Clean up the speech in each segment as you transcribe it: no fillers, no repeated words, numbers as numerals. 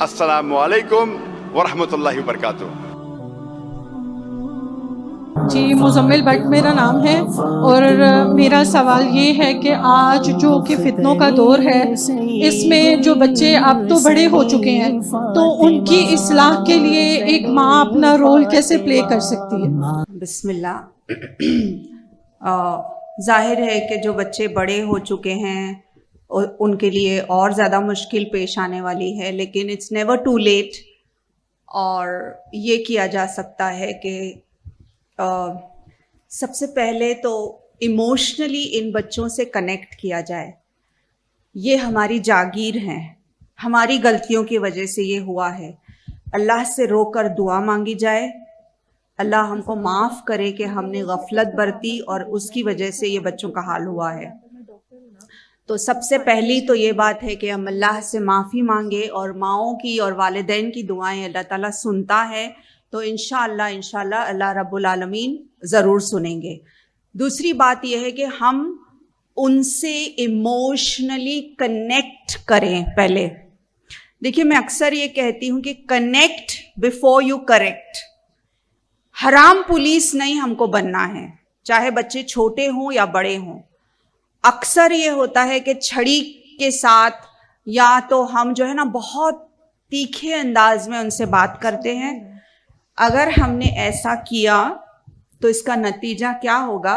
अस्सलामु अलैकुम वरहमतुल्लाहि वबरकातुहू। जी, मुज़म्मिल भट्ट मेरा नाम है और मेरा सवाल ये है कि आज जो कि फितनों का दौर है, इसमें जो बच्चे अब तो बड़े हो चुके हैं, तो उनकी इस्लाह के लिए एक माँ अपना रोल कैसे प्ले कर सकती है? बिस्मिल्लाह। जाहिर है कि जो बच्चे बड़े हो चुके हैं उनके लिए और ज़्यादा मुश्किल पेश आने वाली है, लेकिन इट्स नेवर टू लेट। और ये किया जा सकता है कि सबसे पहले तो इमोशनली इन बच्चों से कनेक्ट किया जाए। ये हमारी जागीर हैं, हमारी गलतियों की वजह से ये हुआ है। अल्लाह से रोकर दुआ मांगी जाए, अल्लाह हमको माफ़ करे कि हमने गफलत बरती और उसकी वजह से ये बच्चों का हाल हुआ है। तो सबसे पहली तो ये बात है कि हम अल्लाह से माफ़ी मांगे, और माओं की और वालिदैन की दुआएं अल्लाह ताला सुनता है, तो इंशाअल्लाह अल्लाह रब्बुल आलमीन ज़रूर सुनेंगे। दूसरी बात यह है कि हम उनसे इमोशनली कनेक्ट करें। पहले देखिए, मैं अक्सर ये कहती हूँ कि कनेक्ट बिफोर यू करेक्ट। हराम पुलिस नहीं हमको बनना है, चाहे बच्चे छोटे हों या बड़े हों। अक्सर ये होता है कि छड़ी के साथ या तो हम जो है ना बहुत तीखे अंदाज में उनसे बात करते हैं। अगर हमने ऐसा किया तो इसका नतीजा क्या होगा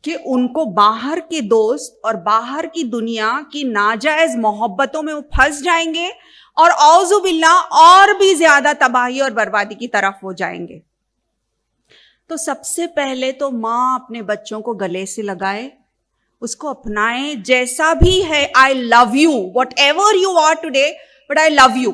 कि उनको बाहर के दोस्त और बाहर की दुनिया की नाजायज मोहब्बतों में वो फंस जाएंगे और औज़ु बिल्लाह और भी ज्यादा तबाही और बर्बादी की तरफ हो जाएंगे। तो सबसे पहले तो माँ अपने बच्चों को गले से लगाए, उसको अपनाए जैसा भी है। I love you, whatever you are today, but I love you.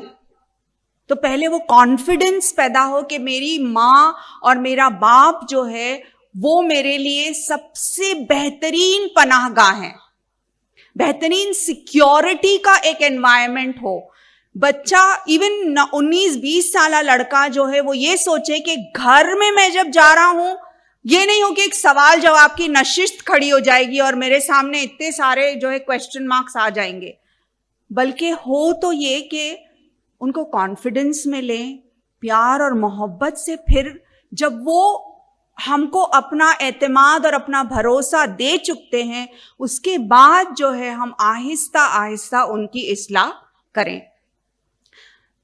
तो पहले वो कॉन्फिडेंस पैदा हो कि मेरी माँ और मेरा बाप जो है वो मेरे लिए सबसे बेहतरीन पनाहगाह है, बेहतरीन सिक्योरिटी का एक एनवायरनमेंट हो। बच्चा इवन 19-20 साल लड़का जो है वो ये सोचे कि घर में मैं जब जा रहा हूं, ये नहीं हो कि एक सवाल जवाब की नशिस्त खड़ी हो जाएगी और मेरे सामने इतने सारे जो है क्वेश्चन मार्क्स आ जाएंगे, बल्कि हो तो ये कि उनको कॉन्फिडेंस में लें, प्यार और मोहब्बत से। फिर जब वो हमको अपना एतमाद और अपना भरोसा दे चुकते हैं, उसके बाद जो है हम आहिस्ता आहिस्ता उनकी इस्लाह करें।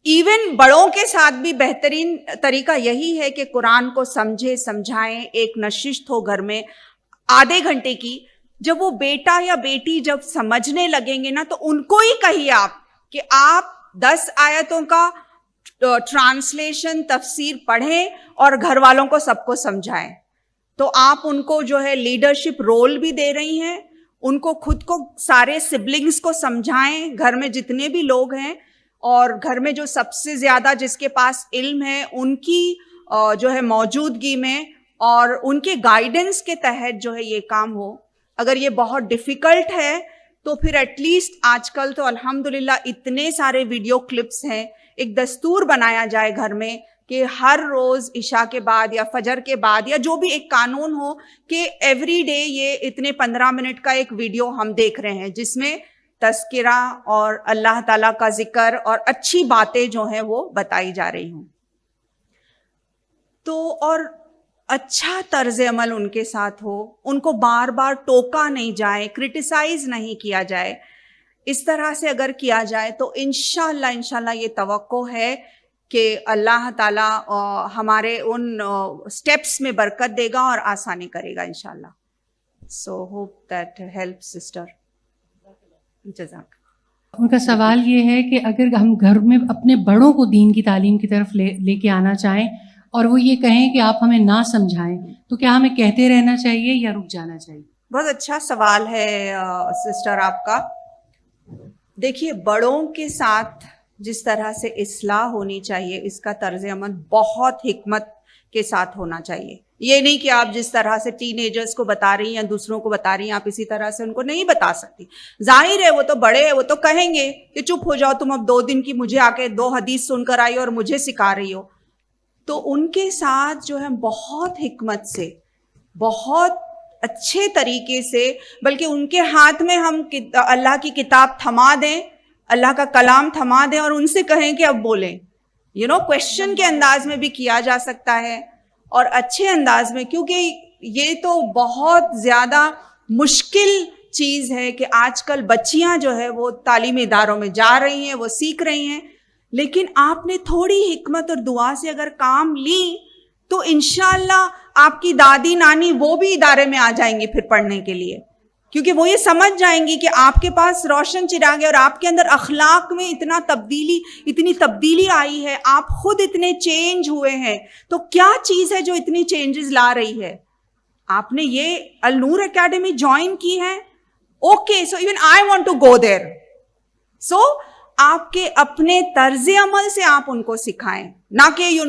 इवन बड़ों के साथ भी बेहतरीन तरीका यही है कि कुरान को समझे समझाएं। एक नशिस्त हो घर में आधे घंटे की, जब वो बेटा या बेटी जब समझने लगेंगे ना, तो उनको ही कहिए आप कि आप 10 आयतों का ट्रांसलेशन तफसीर पढ़ें और घर वालों को सबको समझाएं। तो आप उनको जो है लीडरशिप रोल भी दे रही हैं, उनको खुद को सारे सिबलिंग्स को समझाएं, घर में जितने भी लोग हैं, और घर में जो सबसे ज्यादा जिसके पास इल्म है उनकी जो है मौजूदगी में और उनके गाइडेंस के तहत जो है ये काम हो। अगर ये बहुत डिफिकल्ट है तो फिर एटलीस्ट आजकल तो अल्हम्दुलिल्लाह इतने सारे वीडियो क्लिप्स हैं, एक दस्तूर बनाया जाए घर में कि हर रोज इशा के बाद या फजर के बाद या जो भी एक कानून हो कि एवरी डे ये इतने 15 मिनट का एक वीडियो हम देख रहे हैं जिसमें तज़किरा और अल्लाह ताला का जिक्र और अच्छी बातें जो हैं वो बताई जा रही हूँ। तो और अच्छा तर्ज अमल उनके साथ हो, उनको बार बार टोका नहीं जाए, क्रिटिसाइज नहीं किया जाए। इस तरह से अगर किया जाए तो इंशाल्लाह ये तवक्को है कि अल्लाह ताला हमारे उन स्टेप्स में बरकत देगा और आसानी करेगा इंशाल्लाह। So hope that help sister. जज़ाक। उनका सवाल ये है कि अगर हम घर में अपने बड़ों को दीन की तालीम की तरफ लेके आना चाहें और वो ये कहें कि आप हमें ना समझाएं, तो क्या हमें कहते रहना चाहिए या रुक जाना चाहिए? बहुत अच्छा सवाल है सिस्टर आपका। देखिए, बड़ों के साथ जिस तरह से इस्लाह होनी चाहिए, इसका तर्ज अमल बहुत हिकमत के साथ होना चाहिए। ये नहीं कि आप जिस तरह से टीनेजर्स को बता रही हैं या दूसरों को बता रही हैं, आप इसी तरह से उनको नहीं बता सकती। जाहिर है वो तो बड़े हैं, वो तो कहेंगे कि चुप हो जाओ तुम, अब 2 दिन की मुझे आके 2 हदीस सुनकर आई और मुझे सिखा रही हो। तो उनके साथ जो है बहुत हिकमत से, बहुत अच्छे तरीके से, बल्कि उनके हाथ में हम अल्लाह की किताब थमा दें अल्लाह का कलाम थमा दें और उनसे कहें कि अब बोलें। क्वेश्चन के अंदाज में भी किया जा सकता है और अच्छे अंदाज में, क्योंकि ये तो बहुत ज़्यादा मुश्किल चीज़ है कि आजकल बच्चियां जो है वो तालीमी इदारों में जा रही हैं, वो सीख रही हैं, लेकिन आपने थोड़ी हिकमत और दुआ से अगर काम ली तो इंशाअल्लाह आपकी दादी नानी वो भी इदारे में आ जाएंगी फिर पढ़ने के लिए, क्योंकि वो ये समझ जाएंगी कि आपके पास रोशन चिराग है और आपके अंदर अखलाक में इतनी तब्दीली आई है, आप खुद इतने चेंज हुए हैं, तो क्या चीज़ है जो इतनी चेंजेस ला रही है। आपने ये अल नूर एकेडमी ज्वाइन की है, okay, so even I want to go there. सो आपके अपने तर्ज अमल से आप उनको सिखाएं, ना कि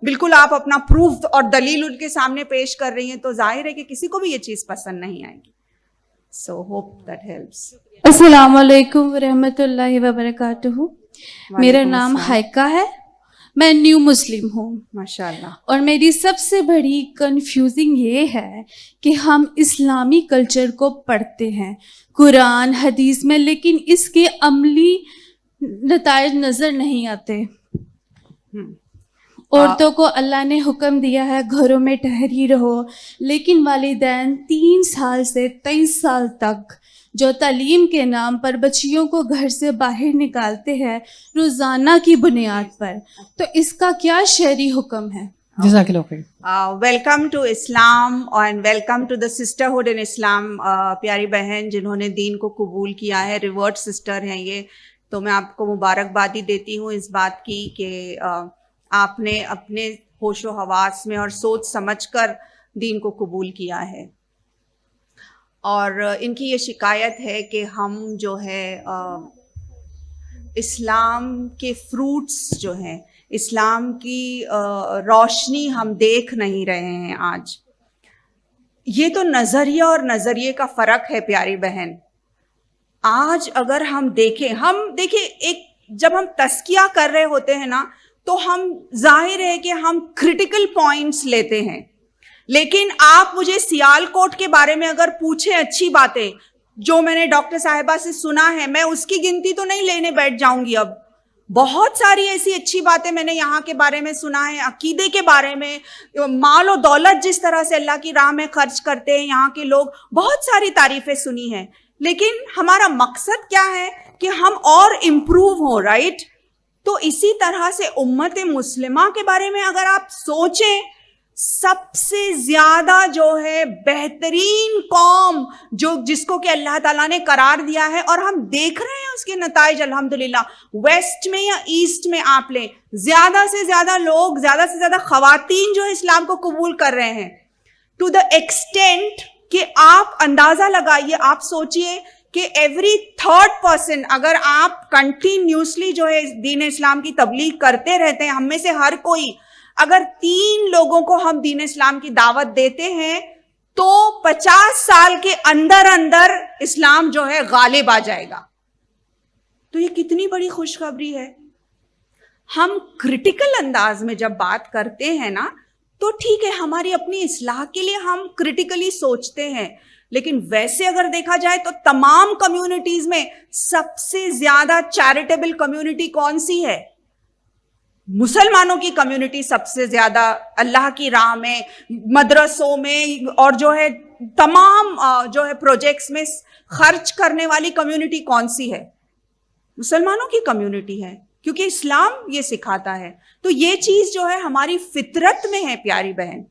बिल्कुल आप अपना प्रूफ और दलील उनके सामने पेश कर रही हैं, तो जाहिर है कि किसी को भी ये चीज़ पसंद नहीं आएगी। So hope that helps. अस्सलाम वालेकुम रहमतुल्लाहि व बरकातुहू। मेरा नाम हाइका है, मैं न्यू मुस्लिम हूँ माशाल्लाह। और मेरी सबसे बड़ी कंफ्यूजिंग ये है कि हम इस्लामी कल्चर को पढ़ते हैं कुरान हदीस में, लेकिन इसके अमली नताइज नज़र नहीं आते। औरतों को अल्लाह ने हुक्म दिया है घरों में ठहरी रहो, लेकिन वालिदैन 3 साल से 23 साल तक जो तालीम के नाम पर बच्चियों को घर से बाहर निकालते हैं रोज़ाना की बुनियाद पर, तो इसका क्या शरई हुक्म है? जज़ाकल्लाह खैर। Welcome to Islam and welcome to the sisterhood in Islam. प्यारी बहन जिन्होंने दीन को कबूल किया है, रिवर्ट सिस्टर हैं ये, तो मैं आपको मुबारकबादी देती हूँ इस बात की कि आपने अपने होशो हवास में और सोच समझकर दीन को कबूल किया है। और इनकी ये शिकायत है कि हम जो है इस्लाम के फ्रूट्स जो हैं, इस्लाम की रोशनी हम देख नहीं रहे हैं आज। ये तो नज़रिया और नज़रिए का फ़र्क है प्यारी बहन। आज अगर हम देखें एक जब हम तस्किया कर रहे होते हैं ना, तो हम जाहिर है कि हम क्रिटिकल पॉइंट्स लेते हैं, लेकिन आप मुझे सियालकोट के बारे में अगर पूछें अच्छी बातें जो मैंने डॉक्टर साहिबा से सुना है, मैं उसकी गिनती तो नहीं लेने बैठ जाऊंगी। अब बहुत सारी ऐसी अच्छी बातें मैंने यहाँ के बारे में सुना है, अकीदे के बारे में, माल और दौलत जिस तरह से अल्लाह की राह में खर्च करते हैं यहाँ के लोग, बहुत सारी तारीफें सुनी हैं। लेकिन हमारा मकसद क्या है कि हम और इम्प्रूव हो, राइट? तो इसी तरह से उम्मत मुस्लिमा के बारे में अगर आप सोचें, सबसे ज्यादा जो है बेहतरीन कौम जिसको कि अल्लाह ताला ने करार दिया है, और हम देख रहे हैं उसके नताइज अल्हम्दुलिल्लाह। वेस्ट में या ईस्ट में आप लें, ज्यादा से ज्यादा लोग, ज्यादा से ज्यादा खवातीन जो है इस्लाम को कबूल कर रहे हैं, टू द एक्सटेंट कि आप अंदाजा लगाइए, आप सोचिए कि एवरी 3rd पर्सन, अगर आप कंटिन्यूसली जो है दीन इस्लाम की तबलीग करते रहते हैं, हम में से हर कोई अगर 3 लोगों को हम दीन इस्लाम की दावत देते हैं, तो 50 साल के अंदर अंदर इस्लाम जो है गालिब आ जाएगा। तो ये कितनी बड़ी खुशखबरी है। हम क्रिटिकल अंदाज में जब बात करते हैं ना, तो ठीक है, हमारी अपनी इस्लाह के लिए हम क्रिटिकली सोचते हैं, लेकिन वैसे अगर देखा जाए तो तमाम कम्युनिटीज में सबसे ज्यादा चैरिटेबल कम्युनिटी कौन सी है? मुसलमानों की कम्युनिटी सबसे ज्यादा अल्लाह की राह में, मदरसों में और जो है तमाम जो है प्रोजेक्ट्स में खर्च करने वाली कम्युनिटी कौन सी है? मुसलमानों की कम्युनिटी है, क्योंकि इस्लाम ये सिखाता है। तो ये चीज जो है हमारी फितरत में है प्यारी बहन।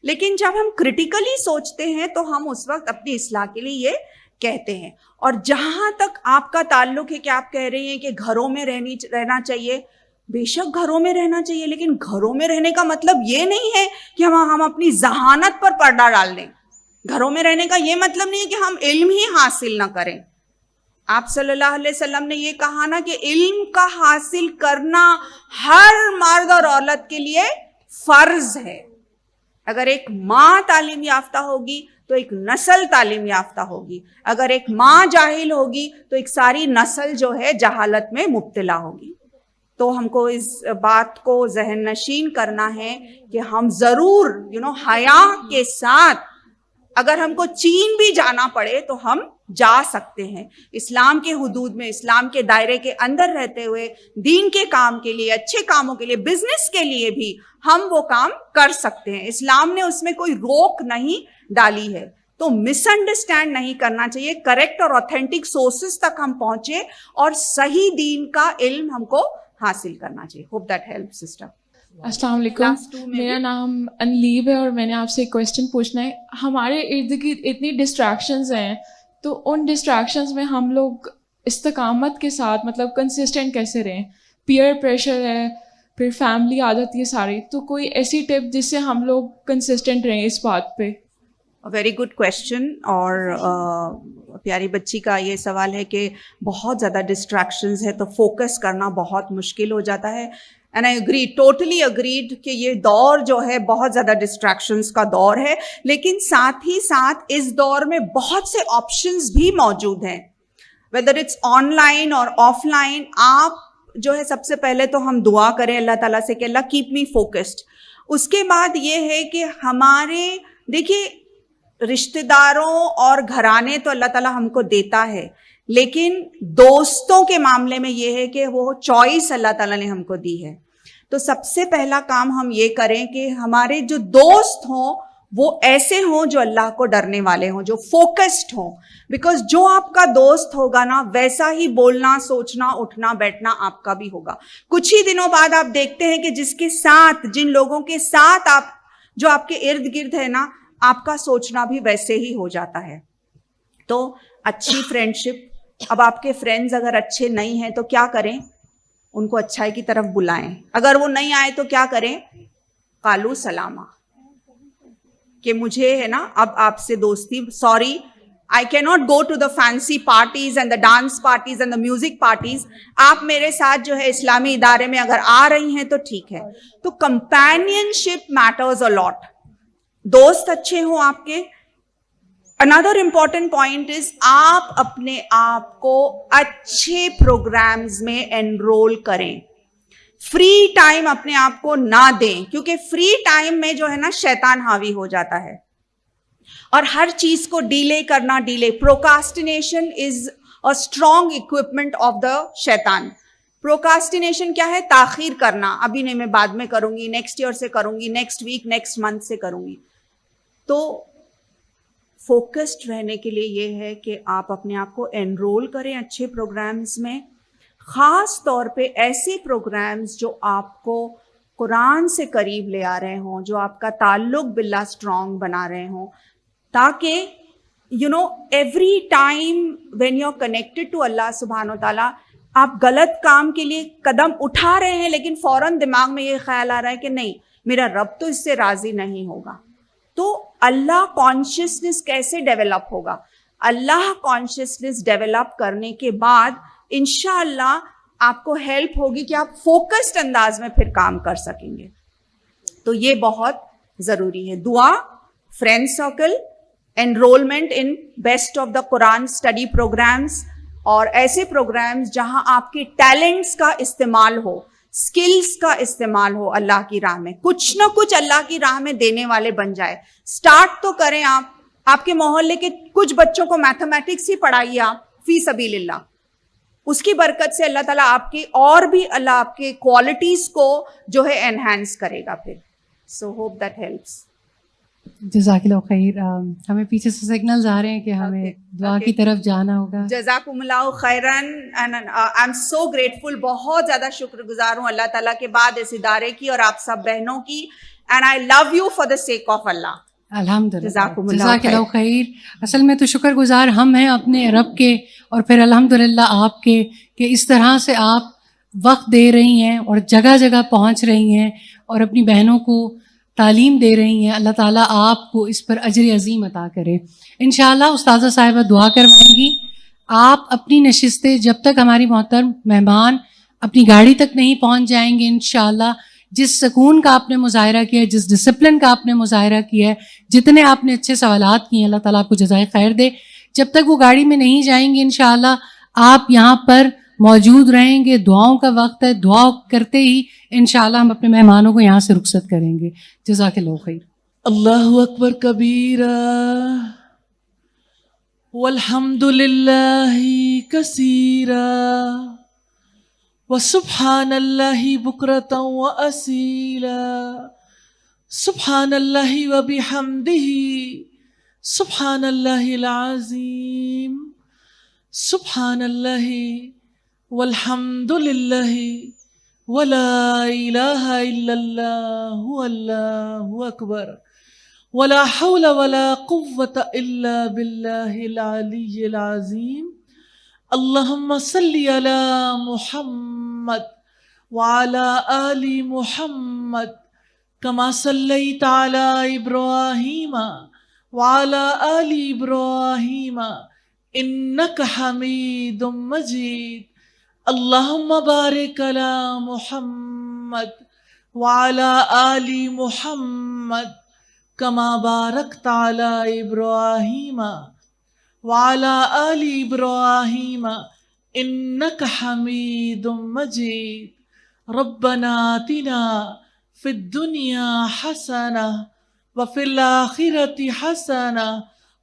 लेकिन जब हम क्रिटिकली सोचते हैं तो हम उस वक्त अपनी इस्लाह के लिए ये कहते हैं। और जहां तक आपका ताल्लुक है कि आप कह रही हैं कि घरों में रहना चाहिए, बेशक घरों में रहना चाहिए, लेकिन घरों में रहने का मतलब ये नहीं है कि हम अपनी जहानत पर पर्दा डाल दें। घरों में रहने का ये मतलब नहीं है कि हम इल्म ही हासिल ना करें। आप सल्लल्लाहु अलैहि वसल्लम ने ये कहा ना कि इल्म का हासिल करना हर मर्द और औरत के लिए फर्ज है। अगर एक माँ तालीम याफ्ता होगी तो एक नस्ल तालीम याफ्ता होगी, अगर एक माँ जाहिल होगी तो एक सारी नस्ल जो है जहालत में मुब्तला होगी। तो हमको इस बात को जहन नशीन करना है कि हम जरूर हया के साथ, अगर हमको चीन भी जाना पड़े तो हम जा सकते हैं, इस्लाम के हुदूद में, इस्लाम के दायरे के अंदर रहते हुए, दीन के काम के लिए, अच्छे कामों के लिए, बिजनेस के लिए भी हम वो काम कर सकते हैं। इस्लाम ने उसमें कोई रोक नहीं डाली है। तो मिसअंडरस्टैंड नहीं करना चाहिए, करेक्ट और ऑथेंटिक सोर्सेस तक हम पहुंचे और सही दीन का इल्म हमको हासिल करना चाहिए। Hope that help sister. अस्सलाम वालेकुम, मेरा नाम अनलीब है और मैंने आपसे एक क्वेश्चन पूछना है। हमारे इर्द गिर्द इतनी डिस्ट्रैक्शंस हैं, तो उन डिस्ट्रैक्शंस में हम लोग इस्तकामत के साथ मतलब कंसिस्टेंट कैसे रहें? पीयर प्रेशर है, फिर फैमिली आ जाती है सारी, तो कोई ऐसी टिप जिससे हम लोग कंसिस्टेंट रहें इस बात पे? Very good question. और प्यारी बच्ची का ये सवाल है कि बहुत ज़्यादा डिस्ट्रैक्शंस है तो फोकस करना बहुत मुश्किल हो जाता है। And I agree, totally agreed कि ये दौर जो है बहुत ज़्यादा डिस्ट्रैक्शंस का दौर है, लेकिन साथ ही साथ इस दौर में बहुत से ऑप्शंस भी मौजूद हैं, वेदर इट्स ऑनलाइन और ऑफलाइन। आप जो है सबसे पहले तो हम दुआ करें अल्लाह ताला से कि अल्लाह कीप मी फोकस्ड। उसके बाद ये है कि हमारे, देखिए, रिश्तेदारों और घराने तो अल्लाह ताला हमको देता है, लेकिन दोस्तों के मामले में ये है कि वो चॉइस अल्लाह ताला ने हमको दी है। तो सबसे पहला काम हम ये करें कि हमारे जो दोस्त हों वो ऐसे हों जो अल्लाह को डरने वाले हों, जो फोकस्ड हों। बिकॉज जो आपका दोस्त होगा ना, वैसा ही बोलना, सोचना, उठना, बैठना आपका भी होगा। कुछ ही दिनों बाद आप देखते हैं कि जिसके साथ, जिन लोगों के साथ आप, जो आपके इर्द गिर्द है ना, आपका सोचना भी वैसे ही हो जाता है। तो अच्छी फ्रेंडशिप, अब आपके फ्रेंड्स अगर अच्छे नहीं हैं तो क्या करें? उनको अच्छाई की तरफ बुलाएं। अगर वो नहीं आए तो क्या करें? कालू सलामा, कि मुझे है ना अब आपसे दोस्ती, sorry I can not go to the fancy parties and the dance parties and the music parties. आप मेरे साथ जो है इस्लामी इदारे में अगर आ रही हैं तो ठीक है। तो कंपेनियनशिप मैटर्स अ लॉट। दोस्त अच्छे हों आपके। अनदर इंपॉर्टेंट पॉइंट इज आप अपने आप को अच्छे प्रोग्राम्स में एनरोल करें। फ्री टाइम अपने आप को ना दें, क्योंकि फ्री टाइम में जो है ना शैतान हावी हो जाता है और हर चीज को डिले करना, delay, procrastination is a strong equipment of the शैतान। प्रोकास्टिनेशन क्या है? ताखीर करना, अभी नहीं, मैं बाद में करूंगी, नेक्स्ट ईयर से करूंगी, नेक्स्ट वीक, नेक्स्ट मंथ से करूंगी। तो फोकस्ड रहने के लिए ये है कि आप अपने आप को एनरोल करें अच्छे प्रोग्राम्स में, ख़ास तौर पे ऐसे प्रोग्राम्स जो आपको कुरान से करीब ले आ रहे हों, जो आपका ताल्लुक बिल्लाह स्ट्रॉन्ग बना रहे हों, ताकि you know every time when you are connected to Allah सुब्हानो ताला, आप गलत काम के लिए कदम उठा रहे हैं लेकिन फौरन दिमाग में ये ख्याल आ रहा है कि नहीं, मेरा रब तो इससे राज़ी नहीं होगा। तो अल्लाह कॉन्शियसनेस कैसे डेवलप होगा? अल्लाह कॉन्शियसनेस डेवलप करने के बाद इंशाअल्लाह आपको हेल्प होगी कि आप फोकस्ड अंदाज में फिर काम कर सकेंगे। तो ये बहुत ज़रूरी है। दुआ, friend circle, enrolment in best of the Quran study programmes और ऐसे प्रोग्राम्स जहां आपके टैलेंट्स का इस्तेमाल हो, स्किल्स का इस्तेमाल हो अल्लाह की राह में, कुछ ना कुछ अल्लाह की राह में देने वाले बन जाए। स्टार्ट तो करें आप, आपके मोहल्ले के कुछ बच्चों को मैथमेटिक्स ही पढ़ाइए आप फी सबीलिल्लाह, उसकी बरकत से अल्लाह ताला आपकी और भी अल्लाह आपके क्वालिटीज को जो है एनहांस करेगा फिर। So hope that helps. जज़ाकिल्लाह खैर। हमें पीछे से सिग्नल्स आ रहे हैं कि हमें दुआ की तरफ जाना होगा। जज़ाकुमुल्लाह खैरन and I am so grateful, बहुत ज़्यादा शुक्रगुजार हूँ अल्लाह ताला के बाद इस इदारे की और आप सब बहनों की, and I love you for the sake of Allah. अल्हम्दुलिल्लाह, जज़ाकिल्लाह खैर। असल में तो शुक्रगुजार हम हैं अपने रब के और फिर अल्हम्दुलिल्लाह आपके कि इस तरह से आप वक्त दे रही हैं और जगह जगह पहुँच रही हैं और अपनी बहनों को तालीम दे रही हैं। अल्लाह ताला आपको इस पर अजर अज़ीम अता करे। इंशाअल्लाह उस्ताज़ा साहिबा दुआ करवाएंगी। आप अपनी नशिस्तें जब तक हमारी मोहतरम मेहमान अपनी गाड़ी तक नहीं पहुंच जाएंगे, इंशाअल्लाह जिस सुकून का आपने मुज़ाहिरा किया है, जिस डिसिप्लिन का आपने मुज़ाहिरा किया है, जितने आपने अच्छे सवालात किए हैं, अल्लाह ताला आपको जज़ाए खैर दे। जब तक वो गाड़ी में नहीं जाएंगे इंशाअल्लाह आप यहाँ पर मौजूद रहेंगे। दुआओं का वक्त है, दुआ करते ही इंशाअल्लाह हम अपने मेहमानों को यहाँ से रुखसत करेंगे। जज़ाकल्लाह खैर। अल्लाहु अकबर कबीरा वल्हम्दुलिल्लाहि कसीरा व सुब्हानल्लाहि बुक्रतन व असीला सुब्हानल्लाहि व बिहम्दिही सुब्हानल्लाहिल अज़ीम सुब्हानल्लाहि वल्हम्दुलिल्लाहि वला इलाहा इल्लल्लाहु अल्लाहु अकबर वला हौला वला कुव्वता इल्ला बिल्लाहिल अलिय्यिल अज़ीम अल्लाहुम्मा सल्लि अला मुहम्मद व अला आलि मुहम्मद कमा सल्लैता अला इब्राहीम व अला आलि इब्राहीम इन्नका हमीदुम मजीद अल्लाहुम्मा बारिक अला मुहम्मद व अला आलि मुहम्मद कमा बारकता अला इब्राहीम व अला आलि इब्राहीम इन्नका हमीदुम मजीद रब्बना आतिना फिद दुनिया हसना व फिल आखिरति हसना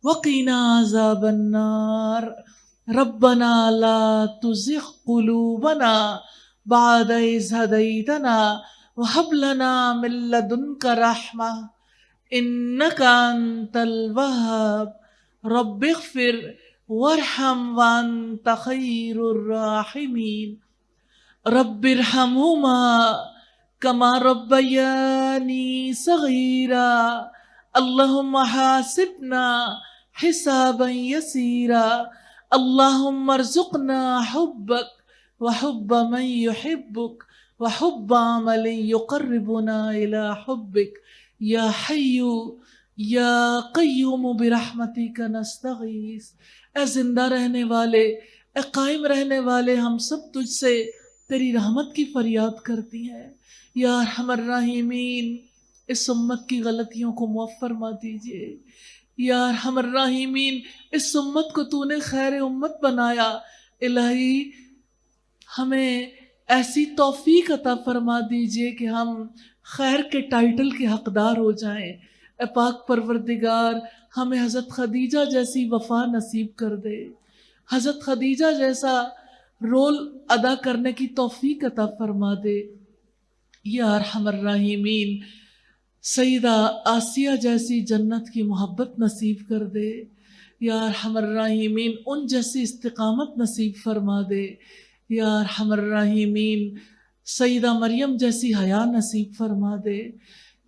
व क़िना अज़ाबन्नार रब्बना ला तुज़िग़ क़ुलूबना बअद इज़ हदैतना व हब लना मिन लदुनका रहमा इन्नका अंतल वहाब रब्बिग़फिर वरहम व अंत खैरुर राहिमीन रब्बिरहमुमा कमा रब्बयानी सगीरा अल्लाहुम्मा हासिबना हिसाबन यसीरा अल्लाहुम्मा अर्ज़ुक़ना हुब्बक व हुब्ब मन युहिब्बुक व हुब्ब अमलिन युक़र्रिबुना इला हुब्बिक या हय्यु या क़य्यूम बिरहमतिका नस्तगीस। ए जिंदा रहने वाले, ए कायम रहने वाले, हम सब तुझसे तेरी रहमत की फरियाद करती हैं। या अरहमर राहिमीन, इस उम्मत की गलतियों को मुअफ़्फ़ फरमा दीजिए। या अरहमर राहिमीन, इस उम्मत को तूने खैर उम्मत बनाया, इलाही हमें ऐसी तौफीक अता फरमा दीजिए कि हम खैर के टाइटल के हकदार हो जाएं। ए पाक परवरदिगार, हमें हज़रत खदीजा जैसी वफ़ा नसीब कर दे, हज़रत खदीजा जैसा रोल अदा करने की तौफीक अता फरमा दे। या अरहमर राहिमीन, सईदा आसिया जैसी जन्नत की मोहब्बत नसीब कर दे। या अरहमर राहिमीन, उन जैसी इस्तिकामत नसीब फरमा दे। या अरहमर राहिमीन, सईदा मरियम जैसी हया नसीब फरमा दे।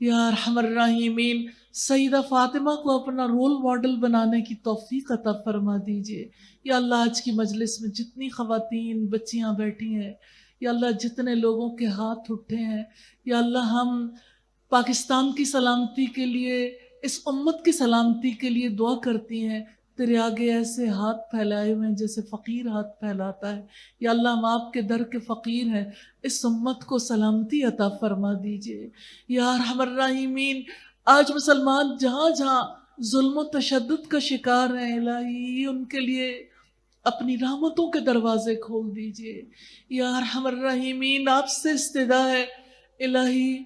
या अरहमर राहिमीन, सईदा फ़ातिमा को अपना रोल मॉडल बनाने की तौफीक अता फरमा दीजिए। या अल्लाह, आज की मजलिस में जितनी ख़वातीन बच्चियाँ बैठी हैं, या अल्लाह जितने लोगों के हाथ उठे हैं, या अल्लाह हम पाकिस्तान की सलामती के लिए, इस उम्मत की सलामती के लिए दुआ करती हैं। तेरे आगे ऐसे हाथ फैलाए हुए हैं जैसे फ़कीर हाथ फैलाता है। या अल्लाह, हम आपके दर के फ़कीर हैं, इस उम्मत को सलामती अता फरमा दीजिए। या अरहमर राहिमीन, आज मुसलमान जहाँ जहाँ जुल्म व तशद्दुद का शिकार हैं, इलाही उनके लिए अपनी रहमतों के दरवाजे खोल दीजिए। या अरहमर राहिमीन, आपसे इस्तिदा है इलाही,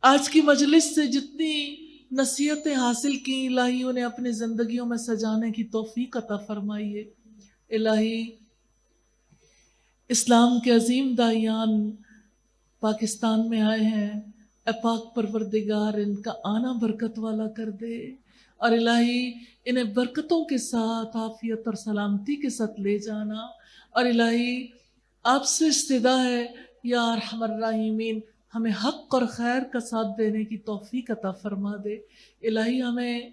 आज की मजलिस से जितनी नसीहतें हासिल की, इलाही उन्हें अपनी ज़िंदगियों में सजाने की तौफीक अता फरमाइए। इलाही, इस्लाम के अजीम दायान पाकिस्तान में आए हैं, ए पाक परवरदिगार इनका आना बरकत वाला कर दे, और इलाही इन्हें बरकतों के साथ आफियत और सलामती के साथ ले जाना। और इलाही, आपसे इस्तिदा है या अरहमर राहिमीन, हमें हक़ और खैर का साथ देने की तौफीक अता फरमा दे। इलाही, हमें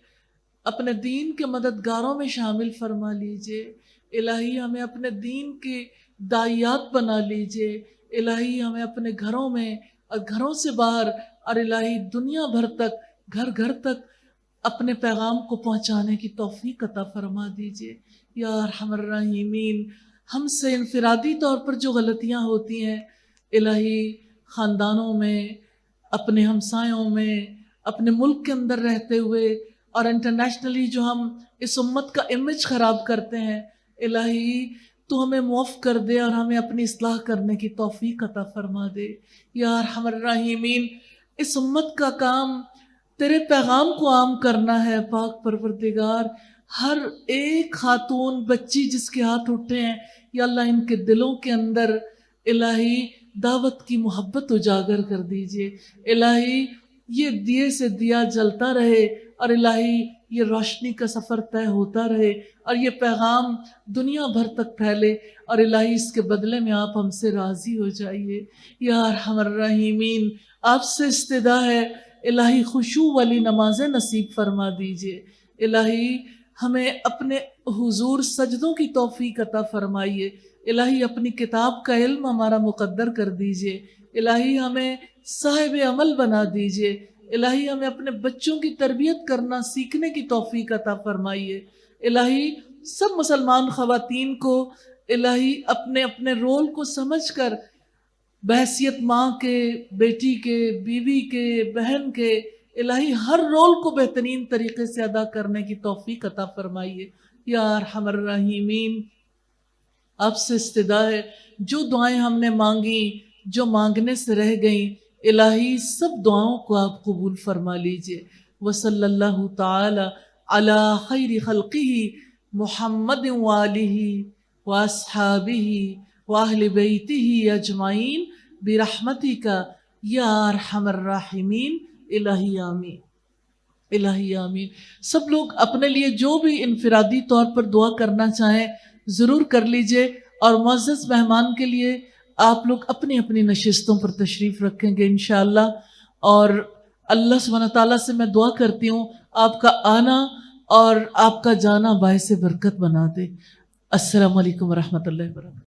अपने दीन के मददगारों में शामिल फरमा लीजिए। इलाही, हमें अपने दीन के दाइयात बना लीजिए। इलाही, हमें अपने घरों में और घरों से बाहर, और इलाही दुनिया भर तक, घर घर तक अपने पैगाम को पहुँचाने की तौफीक अता फरमा दीजिए। या अरहमर राहिमीन, हमसे इनफिरादी तौर पर जो गलतियाँ होती हैं, इलाही ख़ानदानों में, अपने हमसायों में, अपने मुल्क के अंदर रहते हुए और इंटरनेशनली जो हम इस उम्मत का इमेज ख़राब करते हैं, इलाही तो हमें मुआफ़ कर दे और हमें अपनी इस्लाह करने की तौफीक अता फरमा दे। या अरहमर राहिमीन, इस उम्मत का काम तेरे पैगाम को आम करना है। पाक परवरदिगार, हर एक खातून बच्ची जिसके हाथ उठे हैं, या अल्लाह इनके दिलों के अंदर इलाही दावत की मोहब्बत उजागर कर दीजिए। इलाही ये दिए से दिया जलता रहे और इलाही ये रोशनी का सफ़र तय होता रहे और ये पैगाम दुनिया भर तक फैले और इलाही इसके बदले में आप हमसे राज़ी हो जाइए। या अरहमर रहीमीन, आपसे इस्तिदा है इलाही खुशू वाली नमाज़ें नसीब फरमा दीजिए। इलाही हमें अपने हुजूर सजदों की तौफीक अता फरमाइए। इलाही अपनी किताब का इल्म हमारा मुकद्दर कर दीजिए। इलाही हमें साहिब अमल बना दीजिए। इलाही हमें अपने बच्चों की तरबियत करना सीखने की तौफीक अता फरमाइए। इलाही सब मुसलमान ख़वातीन को इलाही अपने अपने रोल को समझकर बहसियत माँ के, बेटी के, बीवी के, बहन के, इलाही हर रोल को बेहतरीन तरीके से अदा करने की तौफीक अता फरमाइए। या अरहमर रहीमीन, आपसे इस्तिदा है जो दुआएं हमने मांगी, जो मांगने से रह गईं, इलाही सब दुआओं को आप कबूल फरमा लीजिए। वसल्लल्लाहु ताला अला खैरि खल्क़िही मुहम्मद व आलिही व अस्हाबिही व अहले बैतिही अजमाइन बिरहमतिका या अरहमर राहिमीन। इलाही आमीन, इलाही आमीन। सब लोग अपने लिए जो भी इनफिरादी तौर पर दुआ करना चाहें ज़रूर कर लीजिए और मुअज़्ज़ज़ मेहमान के लिए आप लोग अपनी अपनी नशिस्तों पर तशरीफ़ रखेंगे इंशाअल्लाह। और अल्लाह सुब्हानहू तआला से मैं दुआ करती हूँ आपका आना और आपका जाना बाइसे बरकत बना दे। अस्सलामु अलैकुम व रहमतुल्लाहि व बरकातहू।